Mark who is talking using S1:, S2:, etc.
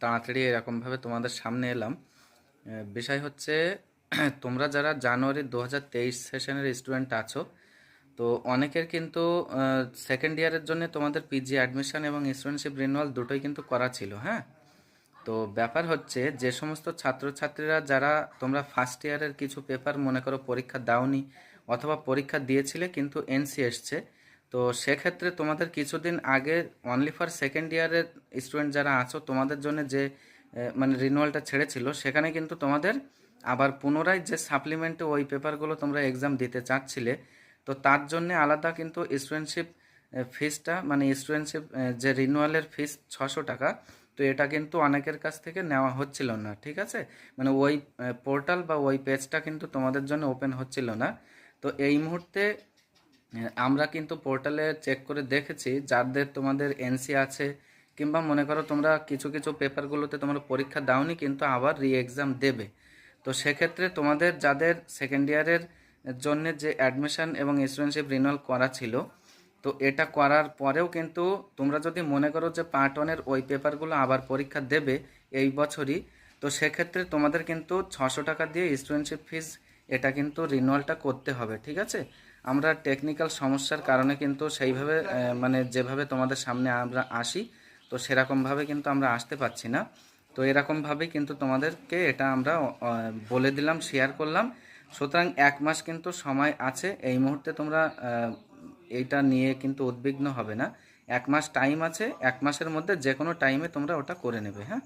S1: তাড়াতাড়ি এরকমভাবে তোমাদের সামনে এলাম। বিষয় হচ্ছে তোমরা যারা জানুয়ারি 2023 সেশনের স্টুডেন্ট আছো, তো অনেকের কিন্তু সেকেন্ড ইয়ারের জন্য তোমাদের পিজি অ্যাডমিশন এবং স্টুডেন্টশিপ রিনিউয়াল দুটোই কিন্তু করা ছিল। হ্যাঁ, তো ব্যাপার হচ্ছে যে সমস্ত ছাত্রছাত্রীরা যারা তোমরা ফার্স্ট ইয়ারের কিছু পেপার মনে করো পরীক্ষা দাওনি অথবা পরীক্ষা দিয়েছিলে কিন্তু এনসি এসছে, তো সেক্ষেত্রে তোমাদের কিছুদিন আগে অনলি ফর সেকেন্ড ইয়ারের স্টুডেন্ট যারা আছো তোমাদের জন্য যে মানে রিনুয়ালটা ছেড়েছিল, সেখানে কিন্তু তোমাদের আবার পুনরায় যে সাপ্লিমেন্টে ওই পেপারগুলো তোমরা এক্সাম দিতে চাচ্ছিলে, তো তার জন্য আলাদা কিন্তু স্টুডেন্টশিপ ফিসটা মানে স্টুডেন্টশিপ যে রিনুয়ালের ফিস 600 টাকা, তো এটা কিন্তু অনেকের কাছ থেকে নেওয়া হচ্ছিল না। ঠিক আছে, মানে ওই পোর্টাল বা ওই পেজটা কিন্তু তোমাদের জন্য ওপেন হচ্ছিল না। তো এই মুহূর্তে আমরা কিন্তু পোর্টালে চেক করে দেখেছি যাদের তোমাদের এনসি আছে কিংবা মনে করো তোমরা কিছু কিছু পেপারগুলোতে তোমরা পরীক্ষা দাওনি কিন্তু আবার রি এক্সাম দেবে, তো সেক্ষেত্রে তোমাদের যাদের সেকেন্ড ইয়ারের জন্য যে অ্যাডমিশন এবং স্টুডেন্টশিপ রিনিউয়াল করা ছিল, তো এটা করার পরেও কিন্তু তোমরা যদি মনে করো যে পার্ট ওয়ানের ওই পেপারগুলো আবার পরীক্ষা দেবে এই বছরই, তো সেক্ষেত্রে তোমাদের কিন্তু 600 টাকা দিয়ে স্টুডেন্টশিপ ফিস এটা কিন্তু রিনিউয়ালটা করতে হবে। ঠিক আছে, আমরা টেকনিক্যাল সমস্যার কারণে কিন্তু সেইভাবে মানে যেভাবে তোমাদের সামনে আমরা আসি, তো সেরকমভাবে কিন্তু আমরা আসতে পারছি না। তো এরকমভাবেই কিন্তু তোমাদেরকে এটা আমরা বলে দিলাম, শেয়ার করলাম। সুতরাং 1 মাস কিন্তু সময় আছে, এই মুহূর্তে তোমরা এইটা নিয়ে কিন্তু উদ্বিগ্ন হবে না। 1 মাস টাইম আছে, 1 মাসের মধ্যে যে কোনো টাইমে তোমরা ওটা করে নেবে। হ্যাঁ।